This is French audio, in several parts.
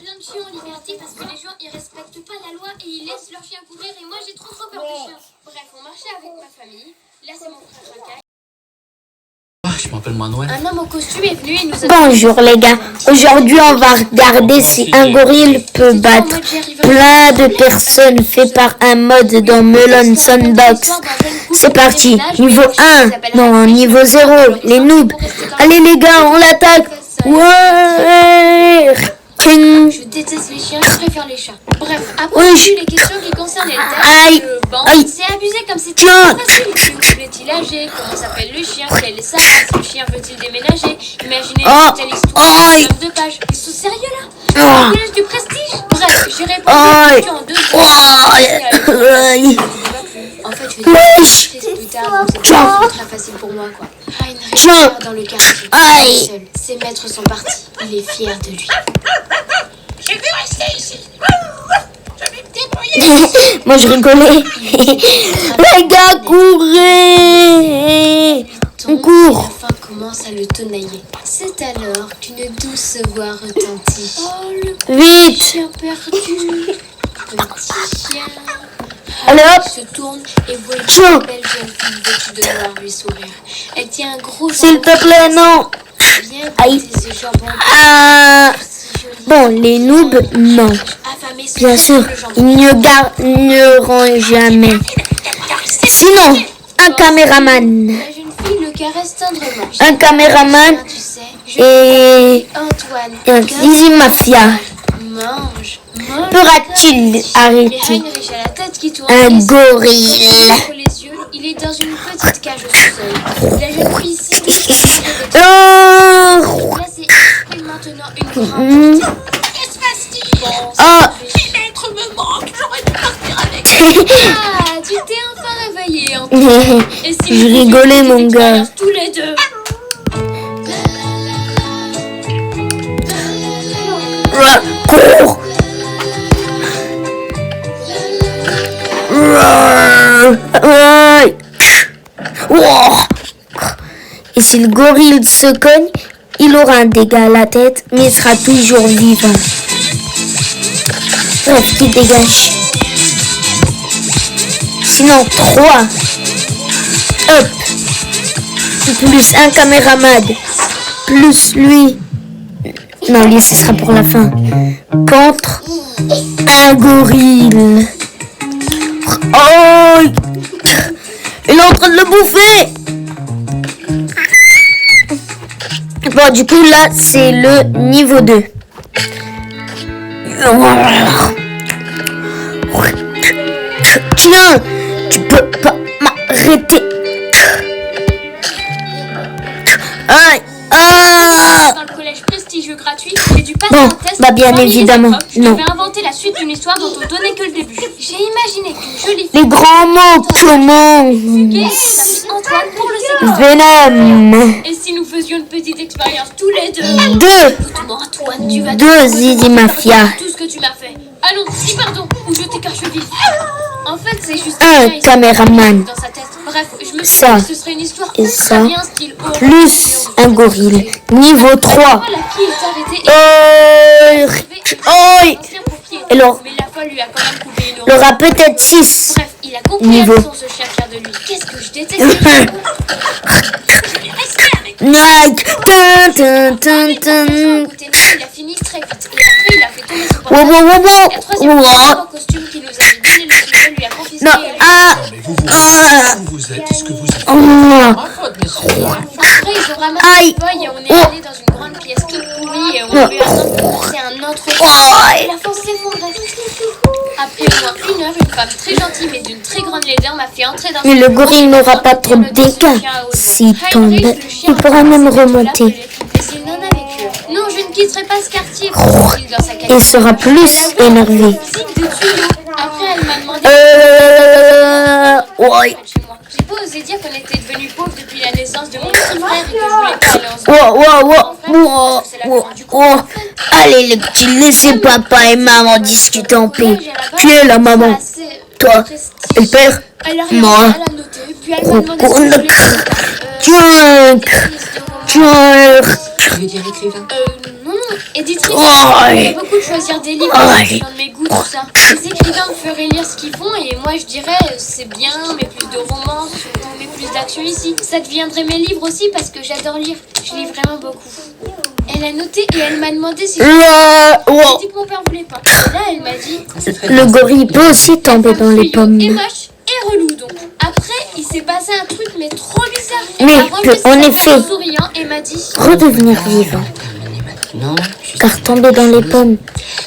plein de chiens en liberté parce que les gens ils respectent pas la loi et ils laissent leurs chiens courir et moi j'ai trop peur des chiens. Bref, on marchait avec ma famille. Là c'est mon frère Rakai. Je m'appelle Manuel. Un homme en costume est venu et nous a... Bonjour les gars, aujourd'hui on va regarder si un gorille peut battre plein de personnes fait par un mode dans Melon Sandbox. C'est parti, niveau 1, non niveau 0, les noobs. Allez les gars, on l'attaque. Ouais. Je déteste les chiens, je préfère les chats. Bref, après les questions qui concernent les Aïe. c'est abusé comme c'est très facile. Où est-il âgé? Comment s'appelle le chien? Quelle est sa race? Le chien veut-il déménager? Imaginez une telle histoire de 2 pages. Ils sont sérieux là? C'est du prestige? Bref, j'ai répondu aux questions en 2 secondes. En fait, je vais dire plus tard, donc c'est très facile pour moi quoi. Heinrich dans le quartier. Seul. Ses maîtres sont partis. Il est fier de lui. Je veux rester ici. Je vais me débrouiller. Moi je rigolais. Les gars, courez. On court. La faim commence à le tenailler. C'est alors qu'une douce voix retentit. Oh, le Vite. chien perdu. Petit chien. Allez hop. Se tourne et voit une belle jeune fille vêtue de noir lui sourire. Elle tient un gros S'il te plaît, non. Aïe. Bon, les noobs, non. Bien sûr, ils ne gagneront jamais. Sinon, un caméraman. La jeune fille le caresse tendrement. Un caméraman et un Zizi Mafia. Mange. Pourra-t-il arrêter Heinrich a la tête qui tourne. un gorille? Entre les yeux, il est dans une petite cage au sous-sol. La jeune fille s'est Oh. là, c'est et maintenant une grande Qu'est-ce que passe-t-il? Les maîtres me manquent. J'aurais dû partir avec. Ah, tu t'es enfin réveillé, Antoine. Et si Je rigolais, mon gars. tous les deux. Cours. Et si le gorille se cogne, il aura un dégât à la tête, mais il sera toujours vivant. Bref, qui dégage. Sinon, 3. Hop. Plus un caméraman. Plus lui. Non, lui, ce sera pour la fin. Contre un gorille. Oh! Il est en train de le bouffer! Bon, du coup, là, c'est le niveau 2. Tiens! Tu peux pas m'arrêter! Aïe! Ah! Dans le collège prestigieux gratuit, j'ai dû passer Bon, un test. bah bien Parmi les évidemment, épreuves, je non. devais inventer la suite d'une histoire dont on donnait que le début. J'ai imaginé qu'une jolie fille Les grands mots gay s'appelle Antoine pour le séquence. Venom. Et si nous faisions une petite expérience tous les deux? 2. Écoute-moi, Antoine, tu vas 2 Zizi Mafia. tout ce que tu m'as fait. Allons, dis pardon, ou je t'écorche vif. En fait, c'est juste Un caméraman. dans sa tête. Bref, je me suis Ça. dit que ce serait une histoire Et ultra ça. bien style horreur. Plus un gorille. Niveau 3. La fille est arrêtée et Oh. ancien pompier. Et alors, Mais la folle lui a quand même coupé une il oreille. aura peut-être 6. Bref, il a compris Niveau. la leçon, ce chien fier de lui. Qu'est-ce que je déteste les chiens. Je vais rester avec Nike. Tin, tin, tin, lui. tin. Écoutez, il a fini très vite. Et après, il a fait tomber son Wow, portable. wow, wow, La wow. troisième Wow. personne en costume qui nous avait donné le signal lui a confisqué. Non. Ah. Mais vous êtes ce que vous êtes. Oh. Ma faute, monsieur. Après, ils ont ramassé Aïe. une feuille et on est allé dans une grande pièce toute pourrie et on a vu un homme commencer un autre. Oh. La force s'effondrait. Après au moins 1 heure, une femme très gentille mais d'une très grande laideur m'a fait entrer dans Mais son le bureau gorille et n'aura m'a pas fait trop de dire le nom de son dégâts. chien à haute voix. S'il tombe, Heinrich, le chien il pourra même s'est remonter. appelé. Et s'il n'en avait que. Non, je ne quitterai pas ce quartier. dit-il dans sa cabine. Il sera plus énervé. Zig de tuyaux. Après, elle m'a demandé. Ouais. J'ai pas osé dire qu'on était devenus pauvres depuis la naissance de mon petit frère et que je voulais pas aller en Wow. Allez les petits, laissez papa et maman discuter en paix. Qui est la maman? Toi et le père? Moi. Puis elle m'a demandé si je voulais Tiens. Tu veux dire écrivain? Non, éditrice. Oh, J'aime beaucoup de choisir des livres oh, en fonction de mes goûts, tout ça. Les écrivains me feraient lire ce qu'ils font et moi je dirais c'est bien, mais plus de romance ou mais plus d'action ici. Ça deviendrait mes livres aussi parce que j'adore lire. Je lis vraiment beaucoup. Elle a noté et elle m'a demandé si j'ai dit que mon père voulait pas. Et là elle m'a dit Le gorille peut aussi tomber dans les pommes. et moche et relou donc. Après il s'est passé un truc mais trop bizarre. Mais Elle m'a relevé peut, en sa effet, main en souriant et m'a dit redevenir vivant. Non. Car tomber dans les pommes,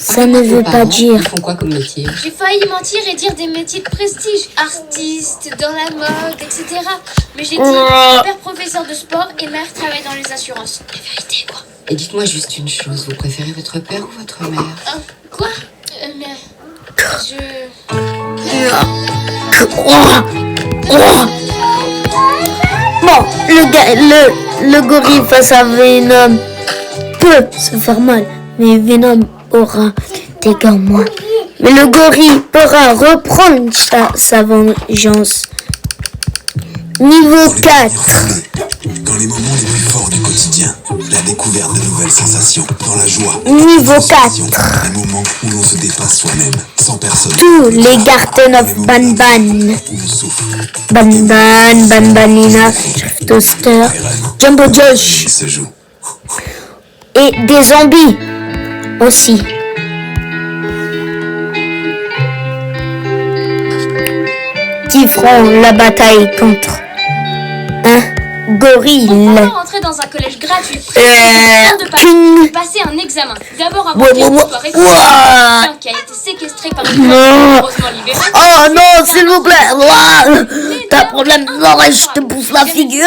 ça ne veut pas dire. Ils font quoi comme métier? j'ai failli mentir et dire des métiers de prestige, artiste, dans la mode, etc. Mais j'ai dit père professeur de sport et mère travaille dans les assurances. La vérité quoi. Et dites-moi juste une chose, vous préférez votre père ou votre mère? Quoi mais je... Bon, le gorille face à Venom peut se faire mal, mais Venom aura des dégâts en moins. Mais le gorille pourra reprendre sa vengeance. Niveau 4. Dans les moments les plus forts du quotidien, la découverte de nouvelles sensations, dans la joie, Niveau 4. les moments où l'on se dépasse soi-même, sans personne, Tous les Garten of Banban. où on souffre, Banban, Banbanina, Toaster, Jumbo Josh il se joue. et des zombies aussi. Qui feront la bataille contre un gorille. On va rentrer dans un collège gratuit. King. Passer un examen. D'abord avant Ouais, qu'il y ait une ouais, soirée ouais. quelqu'un qui a été séquestré par une Non. heureusement libéré. Oh non, s'il vous plaît. Ouah. T'as un problème d'oreille, je te bouffe la figure.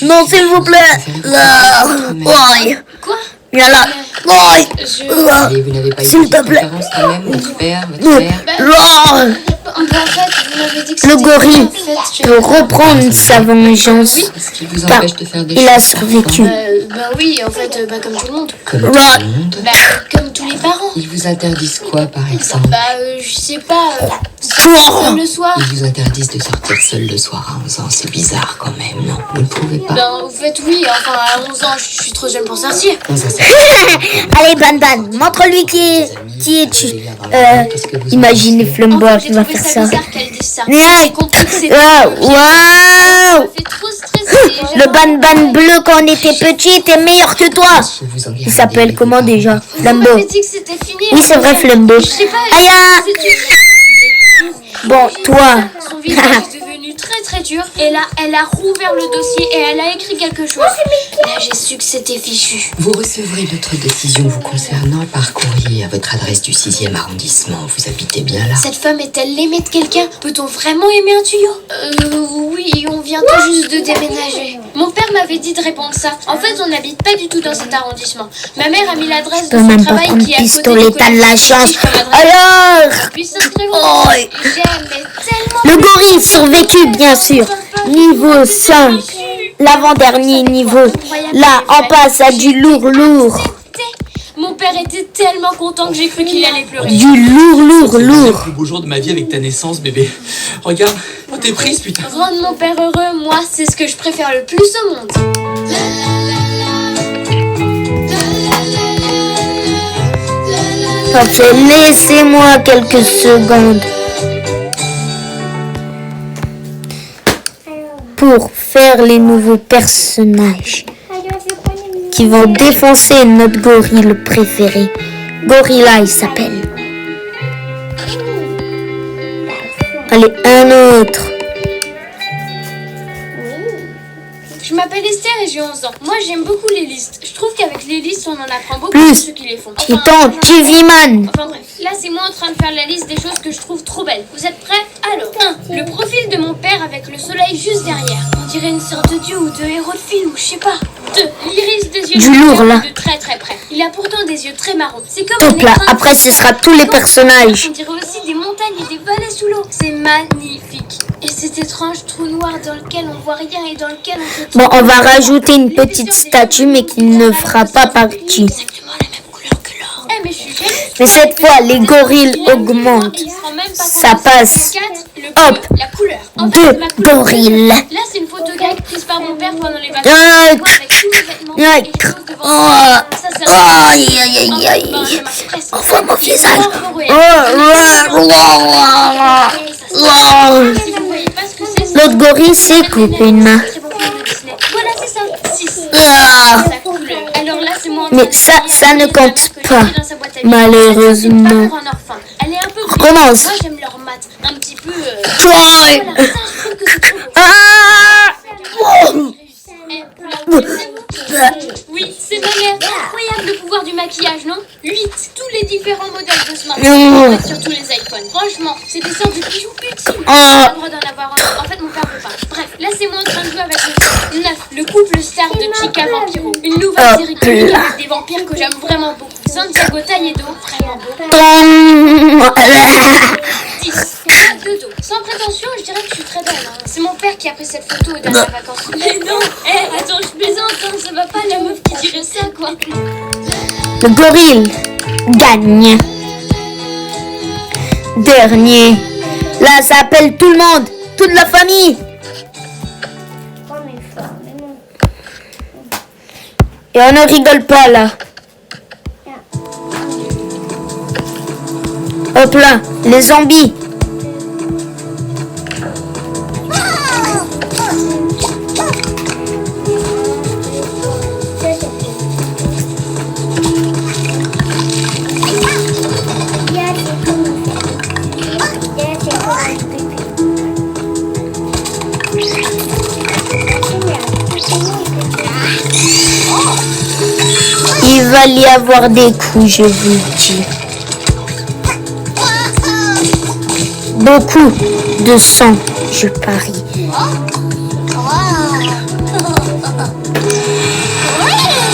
Non, s'il vous plaît. Ouais. Quoi Viens là. Ouais. Et vous n'avez pas eu S'il de te plaît. préférence quand même? Votre père, votre mère? En fait, vous m'avez dit que Le c'était gorille en fait, peut reprendre sa vengeance Qu'est-ce qui vous car empêche de faire des il a choses? survécu. bah oui, en fait, comme tout le monde. Comme tout Ouais. le monde? Bah, comme tous les parents. Ils vous interdisent quoi, par exemple? Bah, je sais pas. Comme le soir. Ils vous interdisent de sortir seul le soir à 11 ans. C'est bizarre quand même, non? Vous ne trouvez pas? Ben, en fait, oui, enfin, à 11 ans, je suis trop jeune pour sortir. Non, ça c'est... Allez, Banban, montre-lui qui es-tu. Imagine les flambois qui va faire ça. bizarre qu'elle dise ça. Ouais. J'ai compris que c'était... Waouh. Ça me fait trop stresser. Le Banban bleu quand on était petit était meilleur que toi. Vous en Il s'appelle comment déjà? Flambeau. On m'avait dit que c'était fini. Oui, c'est vrai, Flambeau. Je sais pas. Aïe. Bon, toi. Son visage est devenu très très dur. Et là, elle a rouvert le dossier et elle a écrit quelque chose. Là, j'ai su que c'était fichu. Vous recevrez notre décision vous concernant par courrier à votre adresse du 6e arrondissement. Vous habitez bien là? Cette femme est-elle l'aimée de quelqu'un? Peut-on vraiment aimer un tuyau? Oui, on vient tout juste de déménager. Mon père m'avait dit de répondre ça. En fait, on n'habite pas du tout dans cet arrondissement. Ma mère a mis l'adresse de Peux son même pas travail prendre qui est à côté pistolet, du t'as de la collège. chance. Comme adresse. Alors, Puis c'est très bon. Oh. J'aimais tellement le gorille survécu, bien sûr. Niveau 5. L'avant-dernier niveau. Là, on passe à du lourd. Mon père était tellement content que j'ai cru qu'il allait pleurer. Du lourd. Le plus beau jour de ma vie avec ta naissance, bébé. Regarde, oh, t'es prise, putain. Rendre mon père heureux, moi, c'est ce que je préfère le plus au monde. Ok, laissez-moi quelques secondes pour faire les nouveaux personnages qui vont défoncer notre gorille préféré. Gorilla, il s'appelle. Allez, un autre. Je m'appelle Esther et j'ai 11 ans. Moi, j'aime beaucoup les listes. Je trouve qu'avec les listes, on en apprend beaucoup Plus. de ceux qui les font. Titan, TV-Man. Enfin bref, là c'est moi en train de faire la liste des choses que je trouve trop belles. Vous êtes prêts? Alors, 1. Le profil de mon père avec le soleil juste derrière. On dirait une sorte de dieu ou de héros de film ou je sais pas. 2. L'iris des yeux Du lourd, là. de très très près. Il a pourtant des yeux très marrons. C'est comme Top là, après ce sera tous les personnages. On dirait aussi des montagnes et des vallées sous l'eau. C'est magnifique. Et cet étrange trou noir dans lequel on voit rien et dans lequel on peut... Bon, on va rajouter une petite statue mais qui ne fera pas partie. Exactement la même couleur que l'or. Mais je suis jalouse. Mais cette fois, les gorilles augmentent. Il se rend même pas Ça compte. passe. 4, le Hop. la couleur. En fait, Deux c'est ma couleur. gorilles. Là, c'est une photo gag boulettes prises par mon père pendant les vacances. Aïe. Avec tous les vêtements et Aïe. les choses devant Oh. moi. Ça, ça Aïe, aïe, aïe, aïe. Envoie mon visage. Si vous voyez pas ce que c'est, L'autre gorille s'est coupé une main. voilà, c'est ça. 6. Ah. Sa couleur. Alors là, c'est moi. Mais ça ne compte pas. Malheureusement. Elle est un peu Recommence. Moi, j'aime leur maths. Un petit peu. Joy. Voilà, ça, je trouve que c'est trop beau. Ah. Oui, c'est ma mère. Incroyable le pouvoir du maquillage, non 8. Tous les différents modèles de smartphones sur tous les iPhones. Franchement, c'est des sortes de bijoux utiles. On a le droit d'en avoir un. En fait, mon père veut pas. Bref, là, c'est moi en train de jouer avec le 9. Le couple star de Chica Vampiro. Une nouvelle série comique avec des vampires que j'aime vraiment beaucoup. Santiago Tailledo, vraiment beau. 10. De dos. Sans prétention, je dirais que je suis très belle. Hein. C'est mon père qui a pris cette photo aux dernières vacances. Mais non, attends, je plaisante, hein, ça va pas la meuf qui dirait ça, quoi. Le gorille gagne. Dernier. Là, ça appelle tout le monde. Toute la famille. Et on ne rigole pas, là. Hop là, les zombies. Il va y avoir des coups, je vous le dis. Beaucoup de sang, je parie.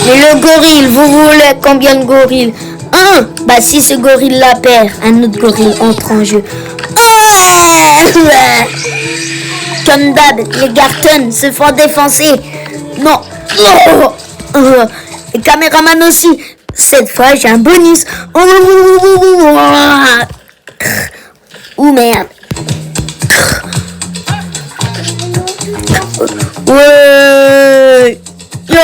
Mais le gorille, vous voulez combien de gorilles? Un. Bah si ce gorille la perd, un autre gorille entre en jeu. Comme d'hab, les Garton se font défoncer. Non. Les caméramans aussi. Cette fois, j'ai un bonus. Ouh merde. Ouais. Yo.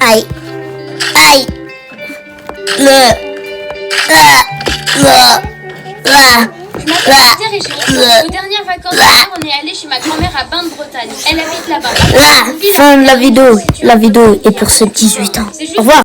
Aïe. Aïe. Aux dernières vacances, on est allé chez ma grand-mère à Bain-de-Bretagne. Elle habite là-bas. Fin de la vidéo. La vidéo est pour ceux de 18 ans. Au revoir.